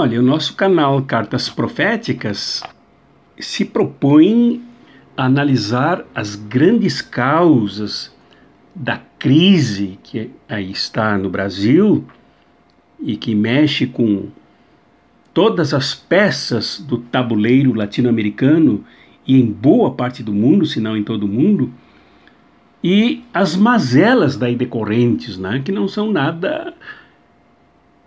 Olha, o nosso canal Cartas Proféticas se propõe a analisar as grandes causas da crise que aí está no Brasil e que mexe com todas as peças do tabuleiro latino-americano e em boa parte do mundo, se não em todo o mundo, e as mazelas daí decorrentes, né, que não são nada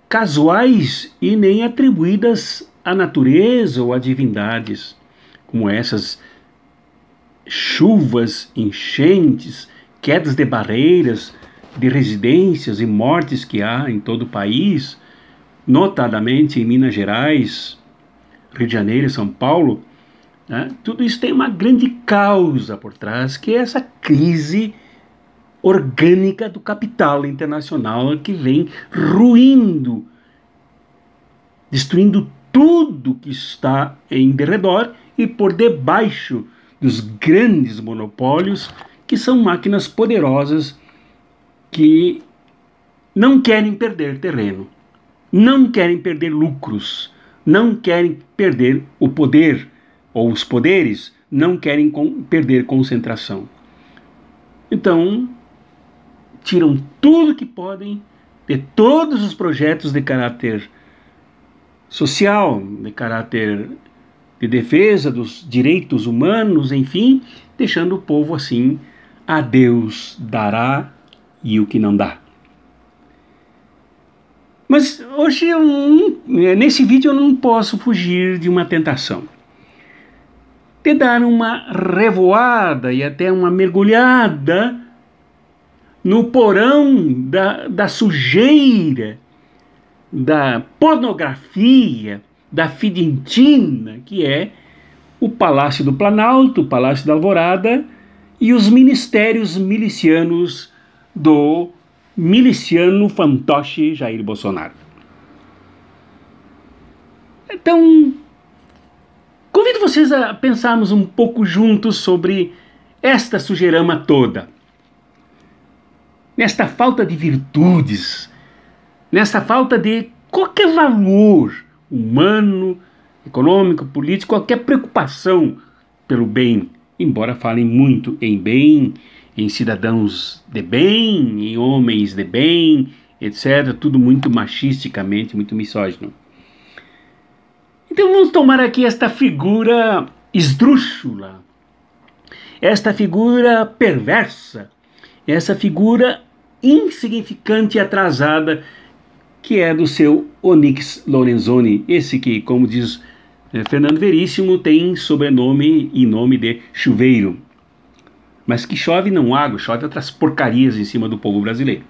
casuais e nem atribuídas à natureza ou a divindades, como essas chuvas, enchentes, quedas de barreiras, de residências e mortes que há em todo o país, notadamente em Minas Gerais, Rio de Janeiro e São Paulo, né? Tudo isso tem uma grande causa por trás, que é essa crise orgânica do capital internacional que vem ruindo, destruindo tudo que está em derredor e por debaixo dos grandes monopólios, que são máquinas poderosas que não querem perder terreno, não querem perder lucros, não querem perder o poder, ou os poderes não querem perder concentração. Então, tiram tudo que podem de todos os projetos de caráter social, de caráter de defesa dos direitos humanos, enfim, deixando o povo assim, a Deus dará e o que não dá. Mas hoje, nesse vídeo, eu não posso fugir de uma tentação. De dar uma revoada e até uma mergulhada no porão da sujeira, da pornografia, da fidentina, que é o Palácio do Planalto, o Palácio da Alvorada e os ministérios milicianos do miliciano fantoche Jair Bolsonaro. Então, convido vocês a pensarmos um pouco juntos sobre esta sujeirama toda, nesta falta de virtudes, nesta falta de qualquer valor humano, econômico, político, qualquer preocupação pelo bem, embora falem muito em bem, em cidadãos de bem, em homens de bem, etc., tudo muito machisticamente, muito misógino. Então vamos tomar aqui esta figura esdrúxula, esta figura perversa, essa figura insignificante e atrasada, que é do seu Onyx Lorenzoni, esse que, como diz Fernando Veríssimo, tem sobrenome e nome de chuveiro, mas que chove não água, chove outras porcarias em cima do povo brasileiro.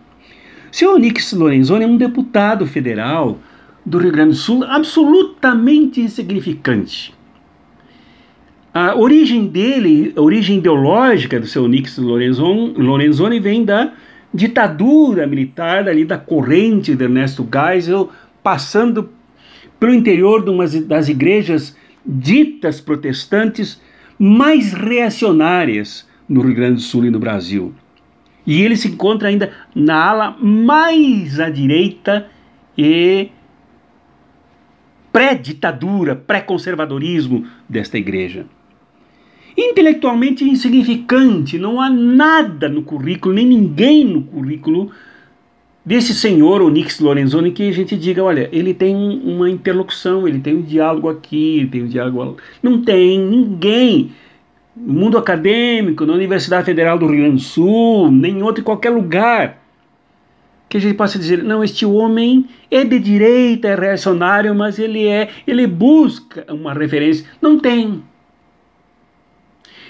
O seu Onyx Lorenzoni é um deputado federal do Rio Grande do Sul absolutamente insignificante. A origem dele, a origem ideológica do seu Onyx Lorenzoni vem da ditadura militar, ali da corrente de Ernesto Geisel, passando pelo interior das igrejas ditas protestantes mais reacionárias no Rio Grande do Sul e no Brasil. E ele se encontra ainda na ala mais à direita e pré-ditadura, pré-conservadorismo desta igreja. Intelectualmente insignificante, não há nada no currículo, nem ninguém no currículo desse senhor Onyx Lorenzoni que a gente diga, olha, ele tem uma interlocução, ele tem um diálogo aqui, ele tem um diálogo lá. Não tem ninguém no mundo acadêmico, na Universidade Federal do Rio Grande do Sul, nem em outro em qualquer lugar, que a gente possa dizer, não, este homem é de direita, é reacionário, mas ele busca uma referência. Não tem.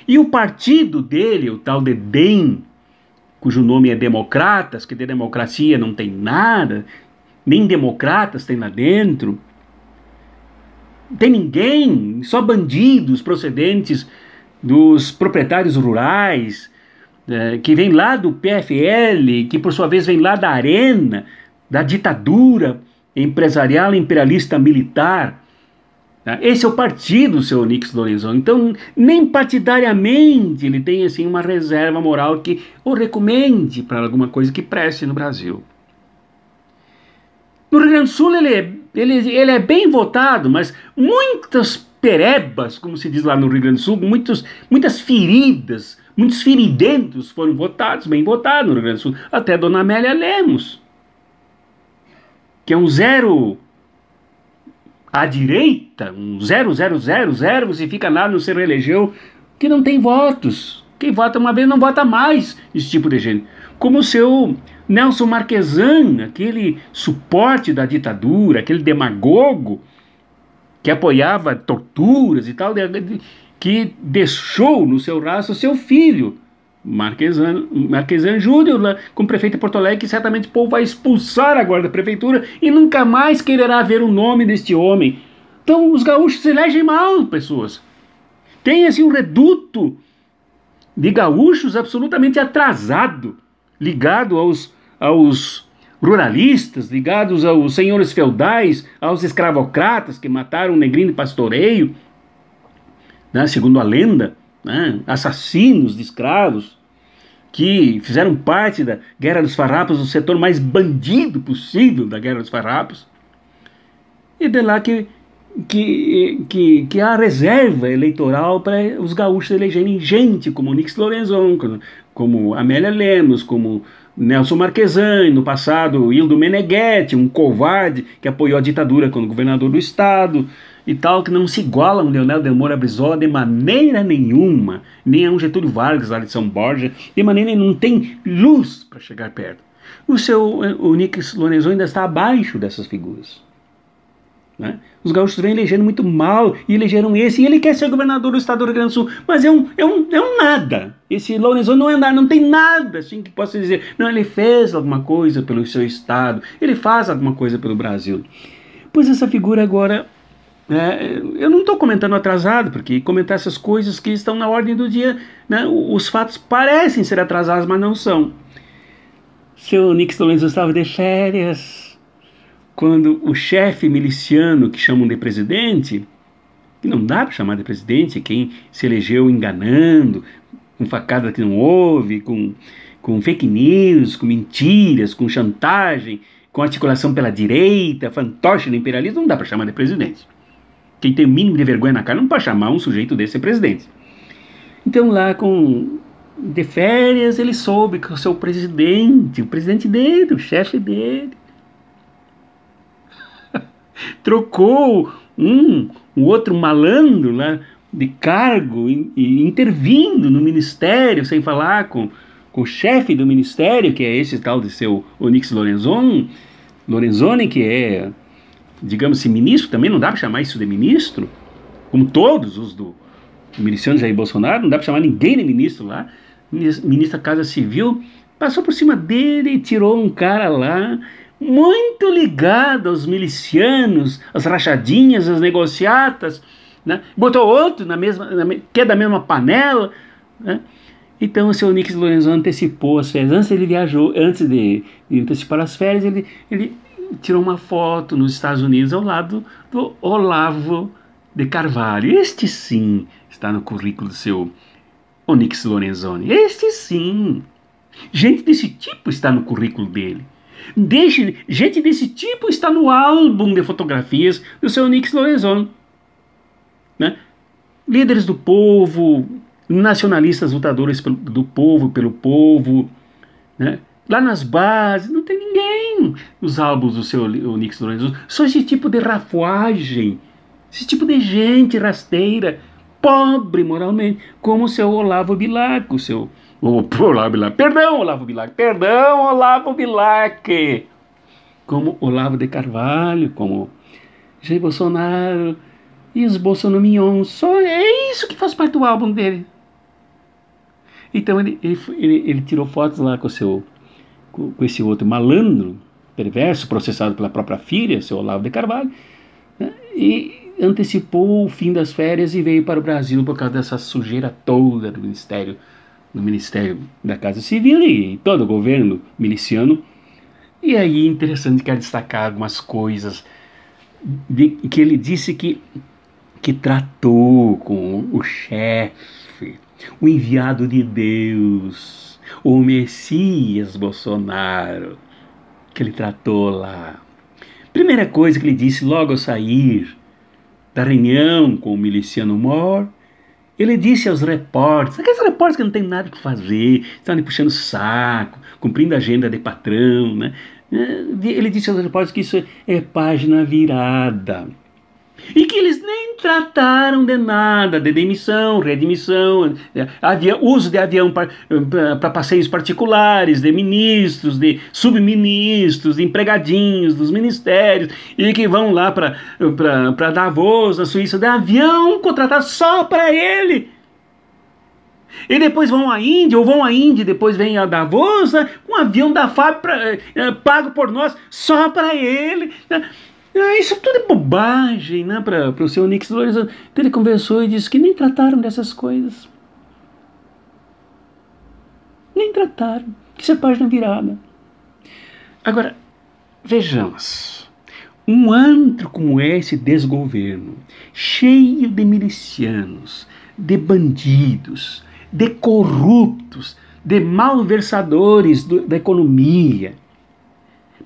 E o partido dele, o tal de DEM, cujo nome é Democratas, que de democracia não tem nada, nem democratas tem lá dentro, tem ninguém, só bandidos procedentes dos proprietários rurais, que vem lá do PFL, que por sua vez vem lá da arena, da ditadura empresarial, imperialista, militar. Esse é o partido do seu Onyx Lorenzoni. Então, nem partidariamente ele tem assim, uma reserva moral que o recomende para alguma coisa que preste no Brasil. No Rio Grande do Sul ele é Ele é bem votado, mas muitas perebas, como se diz lá no Rio Grande do Sul, muitas feridas, muitos feridentos foram votados, bem votados no Rio Grande do Sul. Até a dona Amélia Lemos, que é um zero à direita, um 0000, você fica lá, não se reelegeu, que não tem votos. Quem vota uma vez não vota mais, esse tipo de gente. Como o seu Nelson Marquesan, aquele suporte da ditadura, aquele demagogo que apoiava torturas e tal, que deixou no seu rastro seu filho, Marquesan Júnior, lá, como prefeito de Porto Alegre, que certamente o povo vai expulsar agora da prefeitura e nunca mais quererá ver o nome deste homem. Então os gaúchos se elegem mal, pessoas. Tem assim um reduto de gaúchos absolutamente atrasado, ligado aos ruralistas, ligados aos senhores feudais, aos escravocratas que mataram o negrinho de pastoreio, né, segundo a lenda, né, assassinos de escravos, que fizeram parte da Guerra dos Farrapos, o setor mais bandido possível da Guerra dos Farrapos. E de lá que há reserva eleitoral para os gaúchos elegerem gente como Nix Lorenzon, como Amélia Lemos, como Nelson Marquesan, no passado Hildo Meneghetti, um covarde que apoiou a ditadura como governador do estado e tal, que não se iguala a um Leonel de Moura Brizola de maneira nenhuma, nem a um Getúlio Vargas lá de São Borja, de maneira nenhuma, não tem luz para chegar perto. O Nix Lorenzon ainda está abaixo dessas figuras. Né? Os gaúchos vêm elegendo muito mal e elegeram esse, e ele quer ser governador do estado do Rio Grande do Sul, mas é um nada. Esse Lorenzon não é nada, não tem nada assim que possa dizer, não, ele fez alguma coisa pelo seu estado, ele faz alguma coisa pelo Brasil. Pois essa figura agora, eu não estou comentando atrasado, porque comentar essas coisas que estão na ordem do dia, né, os fatos parecem ser atrasados, mas não são. Seu Nix Lorenzon estava de férias, quando o chefe miliciano, que chamam de presidente, que não dá para chamar de presidente, quem se elegeu enganando, com facada que não houve, com fake news, com mentiras, com chantagem, com articulação pela direita, fantoche do imperialismo, não dá para chamar de presidente. Quem tem o mínimo de vergonha na cara não pode chamar um sujeito desse de presidente. Então lá de férias ele soube que o seu presidente, o presidente dele, o chefe dele, trocou um outro malandro lá de cargo e intervindo no ministério sem falar com o chefe do ministério, que é esse tal de seu Onyx Lorenzoni, que é, digamos assim, ministro, também não dá para chamar isso de ministro, como todos os do miliciano Jair Bolsonaro, não dá para chamar ninguém de ministro lá, ministro da Casa Civil, passou por cima dele e tirou um cara lá, muito ligado aos milicianos, às rachadinhas, às negociatas, né? Botou outro que é da mesma panela, né? Então o seu Nix Lorenzon antecipou as férias, antes de antecipar as férias, ele tirou uma foto nos Estados Unidos ao lado do Olavo de Carvalho. Este sim está no currículo do seu Onyx Lorenzoni, este sim. Gente desse tipo está no currículo dele. Gente desse tipo está no álbum de fotografias do seu Onyx Lorenzoni, né? Líderes do povo, nacionalistas lutadores do povo, pelo povo, né? Lá nas bases, não tem ninguém nos álbuns do seu Onyx Lorenzoni. Só esse tipo de rafuagem, esse tipo de gente rasteira, pobre moralmente, como o seu Olavo Bilac, Perdão, Olavo Bilac, como Olavo de Carvalho, como Jair Bolsonaro e os bolsominions. Só é isso que faz parte do álbum dele. Então ele tirou fotos lá com esse outro malandro, perverso, processado pela própria filha, seu Olavo de Carvalho, né? E antecipou o fim das férias e veio para o Brasil por causa dessa sujeira toda do Ministério da Casa Civil e todo o governo miliciano. E aí, interessante, quero destacar algumas coisas que ele disse que tratou com o chefe, o enviado de Deus, o Messias Bolsonaro, que ele tratou lá. Primeira coisa que ele disse logo ao sair da reunião com o miliciano Mor, ele disse aos repórteres, aqueles repórteres que não tem nada para fazer, estão ali puxando saco, cumprindo a agenda de patrão, né? Ele disse aos repórteres que isso é página virada. E que eles nem trataram de nada, de demissão, readmissão, uso de avião para passeios particulares, de ministros, de subministros, de empregadinhos dos ministérios, e que vão lá para Davos, na Suíça, de avião contratado só para ele. E depois vão à Índia, ou vão à Índia e depois vêm a Davos, né, um avião da FAB pago por nós, só para ele. Isso tudo é bobagem, né, para o seu Onyx Lorenzoni. Então ele conversou e disse que nem trataram dessas coisas. Nem trataram. Isso é página virada. Agora, vejamos. Um antro como esse desgoverno, cheio de milicianos, de bandidos, de corruptos, de malversadores da economia,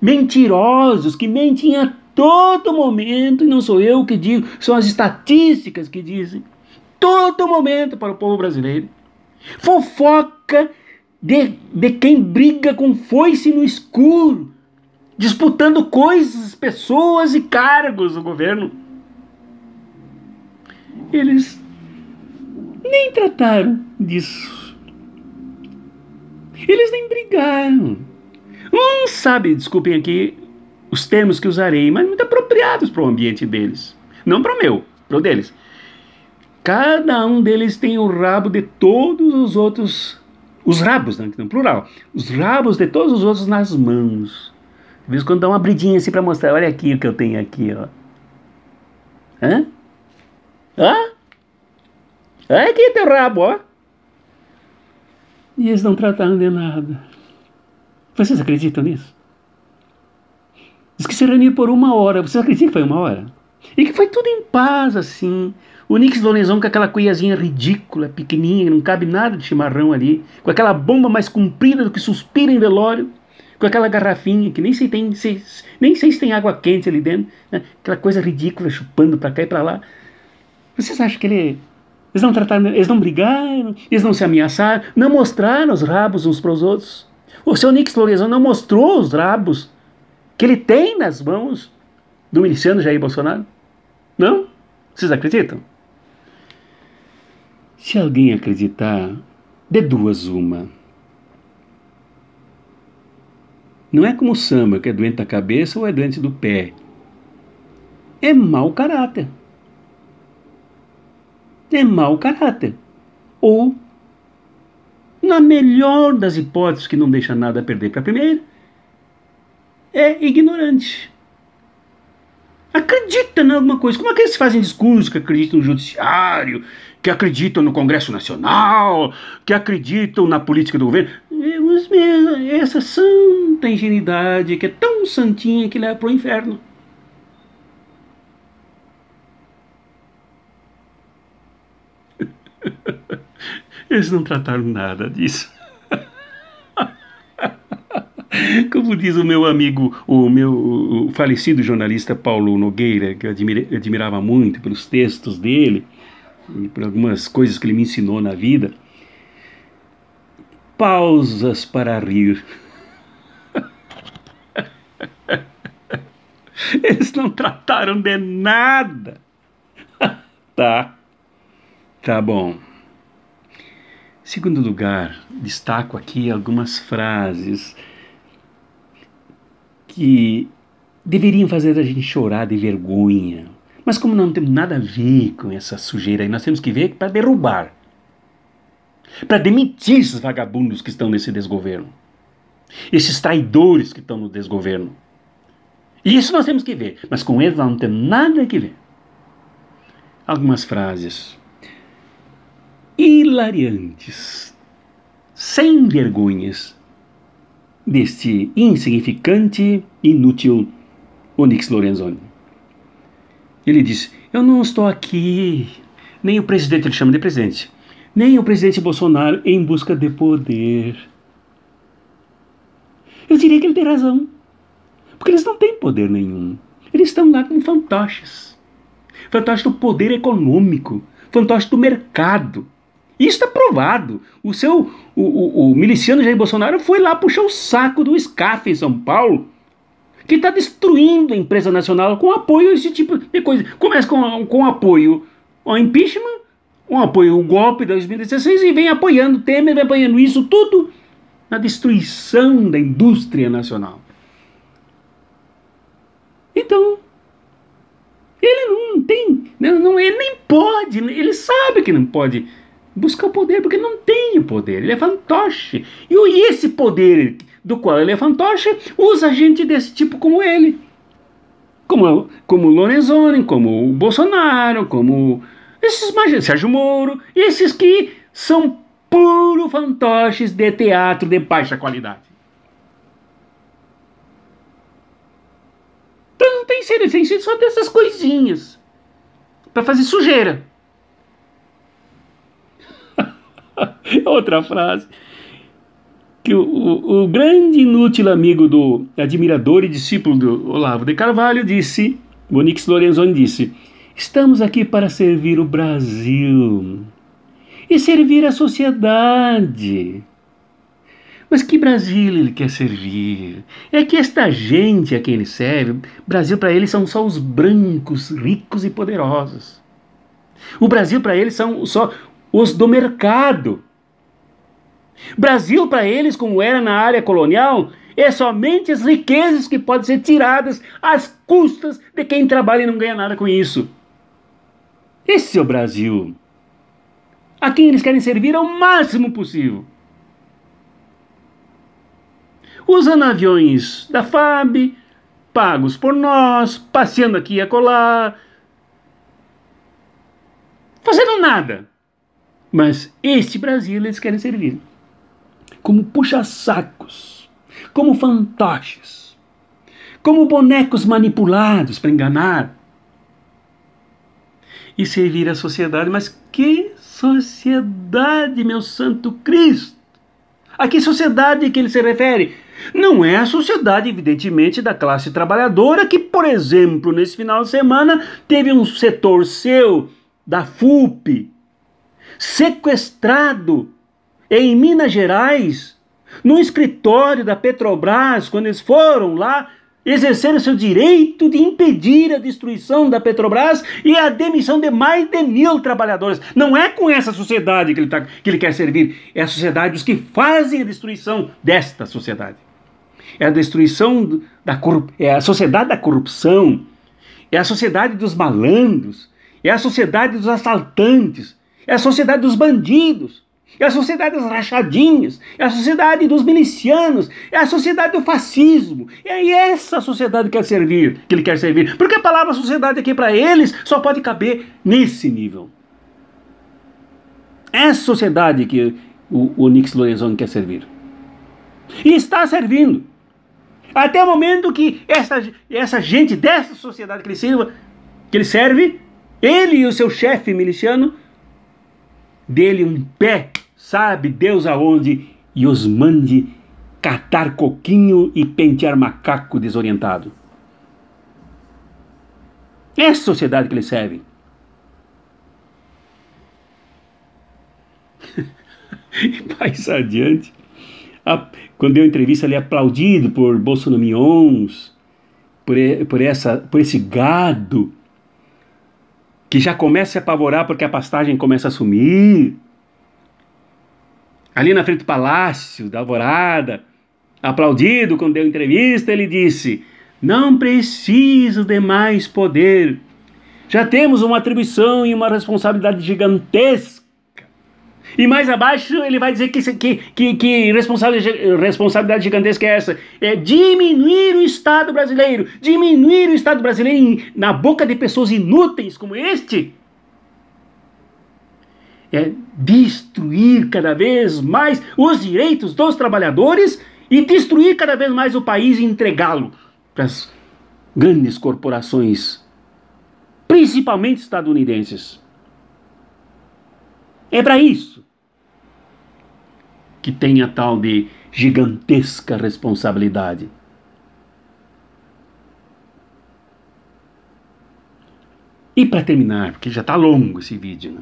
mentirosos que mentem a todo momento, e não sou eu que digo, são as estatísticas que dizem, todo momento para o povo brasileiro. Fofoca de quem briga com foice no escuro, disputando coisas, pessoas e cargos do governo. Eles nem trataram disso. Eles nem brigaram. Sabe, desculpem aqui os termos que usarei, mas muito apropriados para o ambiente deles. Não para o meu, para o deles. Cada um deles tem o rabo de todos os outros, os rabos, né, no plural, os rabos de todos os outros nas mãos. De vez em quando dá uma abridinha assim para mostrar, olha aqui o que eu tenho aqui, ó. Hã? Olha aqui teu rabo, ó. E eles não trataram de nada. Vocês acreditam nisso? Diz que se reuniu por 1 hora. Vocês acreditam que foi 1 hora? E que foi tudo em paz, assim. O Onyx Lorenzoni com aquela cuiazinha ridícula, pequenininha, não cabe nada de chimarrão ali. Com aquela bomba mais comprida do que suspira em velório. Com aquela garrafinha que nem sei se tem água quente ali dentro. Né? Aquela coisa ridícula, chupando pra cá e pra lá. Vocês acham que eles não trataram, eles não brigaram, eles não se ameaçaram, não mostraram os rabos uns para os outros? O seu Onyx Lorenzoni não mostrou os rabos que ele tem nas mãos do miliciano Jair Bolsonaro? Não? Vocês acreditam? Se alguém acreditar, de duas uma. Não é como o samba, que é doente da cabeça ou é doente do pé. É mau caráter. É mau caráter. Ou, na melhor das hipóteses, que não deixa nada a perder para a primeira, é ignorante. Acredita em alguma coisa. Como é que eles fazem discurso que acreditam no judiciário, que acreditam no Congresso Nacional, que acreditam na política do governo? Essa santa ingenuidade que é tão santinha que leva para o inferno. Eles não trataram nada disso. Como diz o meu amigo, o falecido jornalista Paulo Nogueira, que eu admirava muito pelos textos dele e por algumas coisas que ele me ensinou na vida, pausas para rir. Eles não trataram de nada. Tá bom. Segundo lugar, destaco aqui algumas frases que deveriam fazer a gente chorar de vergonha. Mas como não tem nada a ver com essa sujeira aí, nós temos que ver para derrubar. Para demitir esses vagabundos que estão nesse desgoverno. Esses traidores que estão no desgoverno. Isso nós temos que ver. Mas com eles não tem nada que ver. Algumas frases hilariantes, sem vergonhas, deste insignificante, inútil Onyx Lorenzoni. Ele disse, eu não estou aqui, nem o presidente, ele chama de presidente, nem o presidente Bolsonaro em busca de poder. Eu diria que ele tem razão, porque eles não têm poder nenhum. Eles estão lá com fantoches. Fantoches do poder econômico, fantoches do mercado. Isso está provado. O miliciano Jair Bolsonaro foi lá puxar o saco do SCAF em São Paulo, que está destruindo a empresa nacional com apoio a esse tipo de coisa. Começa com apoio ao impeachment, com apoio ao golpe de 2016 e vem apoiando Temer, vem apoiando isso tudo na destruição da indústria nacional. Então, ele não tem, ele nem pode, ele sabe que não pode buscar o poder, porque não tem o poder, ele é fantoche. E esse poder do qual ele é fantoche usa gente desse tipo como ele. Como o Lorenzoni, como o Bolsonaro, como esses Sérgio Moro, esses que são puro fantoches de teatro de baixa qualidade. Então não tem sido só dessas coisinhas para fazer sujeira. Outra frase que o grande inútil amigo do admirador e discípulo do Olavo de Carvalho disse, o Onyx Lorenzoni disse: estamos aqui para servir o Brasil e servir a sociedade. Mas que Brasil ele quer servir? É que esta gente a quem ele serve, Brasil para ele são só os brancos, ricos e poderosos. O Brasil para eles são só os do mercado. Brasil para eles, como era na área colonial, é somente as riquezas que podem ser tiradas às custas de quem trabalha e não ganha nada com isso. Esse é o Brasil, a quem eles querem servir ao máximo possível. Usando aviões da FAB, pagos por nós, passeando aqui e acolá, fazendo nada. Mas este Brasil eles querem servir como puxa-sacos, como fantoches, como bonecos manipulados para enganar e servir a sociedade. Mas que sociedade, meu santo Cristo? A que sociedade que ele se refere? Não é a sociedade, evidentemente, da classe trabalhadora que, por exemplo, nesse final de semana, teve um setor seu, da FUP, sequestrado em Minas Gerais, no escritório da Petrobras, quando eles foram lá exercer o seu direito de impedir a destruição da Petrobras e a demissão de mais de 1.000 trabalhadores. Não é com essa sociedade que ele quer servir, é a sociedade dos que fazem a destruição desta sociedade. É a destruição é a sociedade da corrupção, é a sociedade dos malandros, é a sociedade dos assaltantes, é a sociedade dos bandidos, é a sociedade das rachadinhas, é a sociedade dos milicianos, é a sociedade do fascismo. É essa sociedade que ele quer servir. Porque a palavra sociedade aqui para eles só pode caber nesse nível. É essa sociedade que o Onyx Lorenzoni quer servir. E está servindo. Até o momento que essa gente dessa sociedade que ele serve, ele e o seu chefe miliciano, dele um pé, sabe Deus aonde, e os mande catar coquinho e pentear macaco desorientado. É a sociedade que ele serve. E mais adiante, quando deu entrevista ali aplaudido por bolsonamions, por esse gado que já começa a se apavorar porque a pastagem começa a sumir. Ali na frente do Palácio da Alvorada, aplaudido quando deu entrevista, ele disse: não preciso de mais poder. Já temos uma atribuição e uma responsabilidade gigantesca. E mais abaixo ele vai dizer que responsabilidade gigantesca é essa? É diminuir o Estado brasileiro. Diminuir o Estado brasileiro na boca de pessoas inúteis como este. É destruir cada vez mais os direitos dos trabalhadores e destruir cada vez mais o país e entregá-lo para as grandes corporações, principalmente estadunidenses. É para isso que tem a tal de gigantesca responsabilidade. E para terminar, porque já está longo esse vídeo, né?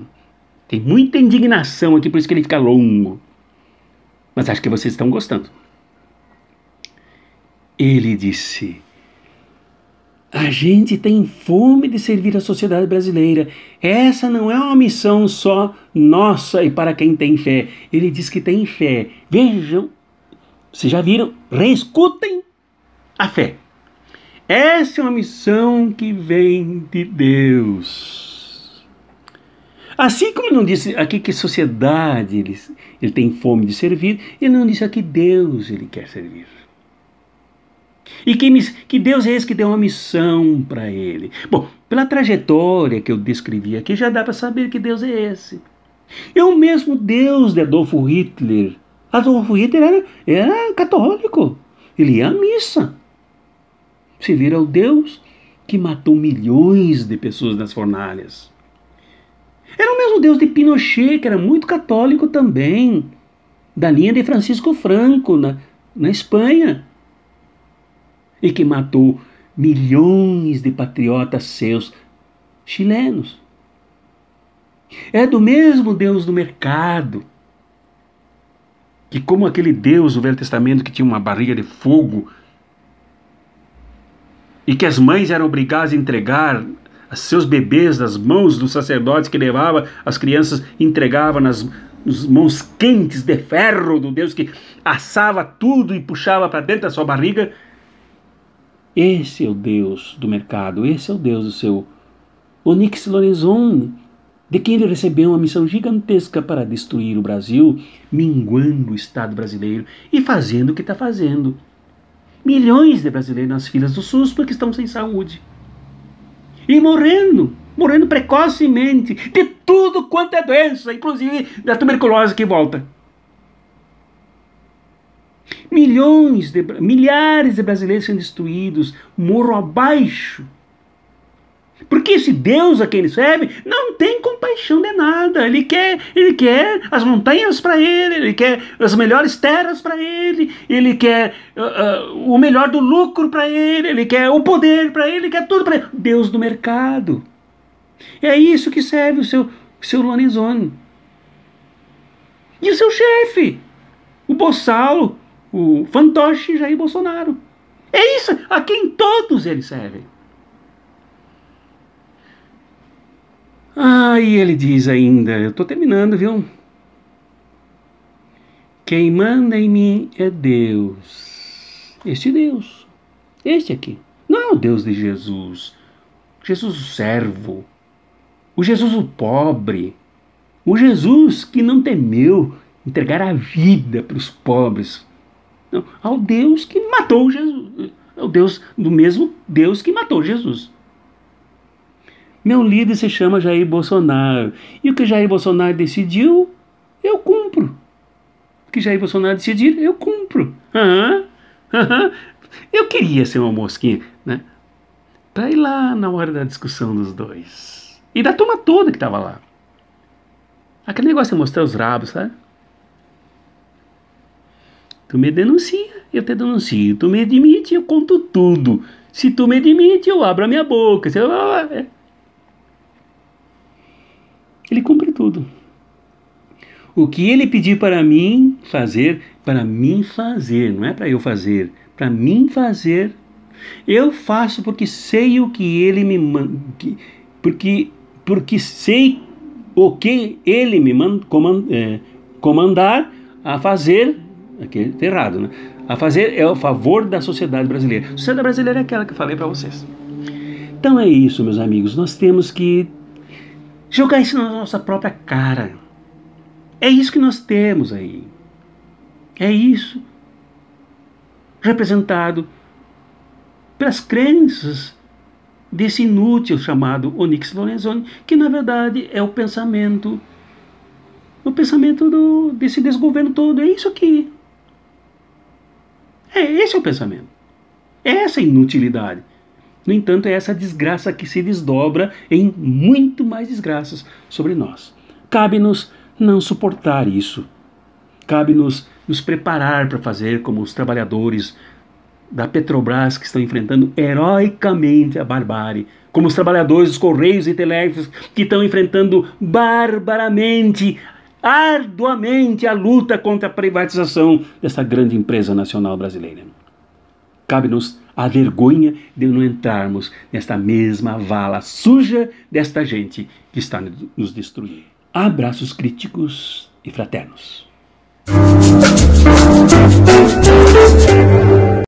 Tem muita indignação aqui, por isso que ele fica longo. Mas acho que vocês estão gostando. Ele disse: a gente tem fome de servir a sociedade brasileira. Essa não é uma missão só nossa e para quem tem fé. Ele diz que tem fé. Vejam, vocês já viram? Reescutem a fé. Essa é uma missão que vem de Deus. Assim como ele não disse aqui que sociedade ele tem fome de servir, ele não disse aqui Deus ele quer servir. E que Deus é esse que deu uma missão para ele. Bom, pela trajetória que eu descrevi aqui, já dá para saber que Deus é esse. É o mesmo Deus de Adolfo Hitler. Adolfo Hitler era católico. Ele ia à missa. Se vira o Deus que matou milhões de pessoas nas fornalhas. Era o mesmo Deus de Pinochet, que era muito católico também, da linha de Francisco Franco, na Espanha, e que matou milhões de patriotas seus chilenos. É do mesmo Deus do mercado, que como aquele Deus do Velho Testamento que tinha uma barriga de fogo, e que as mães eram obrigadas a entregar seus bebês nas mãos dos sacerdotes que levava as crianças, entregava nas mãos quentes de ferro do Deus que assava tudo e puxava para dentro da sua barriga. Esse é o Deus do mercado, esse é o Deus do seu Onyx Lorenzoni, de quem ele recebeu uma missão gigantesca para destruir o Brasil, minguando o Estado brasileiro e fazendo o que está fazendo. Milhões de brasileiros nas filas do SUS porque estão sem saúde. E morrendo precocemente de tudo quanto é doença, inclusive da tuberculose que volta. Milhares de brasileiros sendo destruídos, morro abaixo. Porque esse Deus a quem ele serve não tem compaixão de nada. Ele quer as montanhas para ele quer as melhores terras para ele quer o melhor do lucro para ele quer o poder para ele quer tudo para ele. Deus do mercado. É isso que serve o seu Lorenzoni. E o seu chefe, o Bossalo, o fantoche Jair Bolsonaro. É isso a quem todos eles servem. E ele diz ainda, eu estou terminando, viu? Quem manda em mim é Deus. Este aqui. Não é o Deus de Jesus. Jesus o servo. O Jesus o pobre. O Jesus que não temeu entregar a vida para os pobres. Não, ao Deus que matou Jesus. É o Deus do mesmo Deus que matou Jesus. Meu líder se chama Jair Bolsonaro. E o que Jair Bolsonaro decidiu, eu cumpro. O que Jair Bolsonaro decidir, eu cumpro. Eu queria ser uma mosquinha, né? Para ir lá na hora da discussão dos dois. E da turma toda que estava lá. Aquele negócio de mostrar os rabos, sabe? Tu me denuncia, eu te denuncio. Tu me admite, eu conto tudo. Se tu me admite, eu abro a minha boca. Ele cumpre tudo. O que ele pedir para mim fazer, não é para eu fazer, para mim fazer, eu faço porque sei o que ele me manda, porque sei o que ele me comandar a fazer, aqui tá errado, né? A fazer é o favor da sociedade brasileira. A sociedade brasileira é aquela que eu falei para vocês. Então é isso, meus amigos, nós temos que jogar isso na nossa própria cara. É isso que nós temos aí. É isso. Representado pelas crenças desse inútil chamado Onyx Lorenzoni, que na verdade é o pensamento desse desgoverno todo. É isso aqui. Esse é o pensamento. É essa inutilidade. No entanto, é essa desgraça que se desdobra em muito mais desgraças sobre nós. Cabe-nos não suportar isso. Cabe-nos nos preparar para fazer como os trabalhadores da Petrobras que estão enfrentando heroicamente a barbárie, como os trabalhadores dos Correios e Telégrafos que estão enfrentando barbaramente, arduamente a luta contra a privatização dessa grande empresa nacional brasileira. Cabe-nos a vergonha de não entrarmos nesta mesma vala suja desta gente que está nos destruindo. Abraços críticos e fraternos.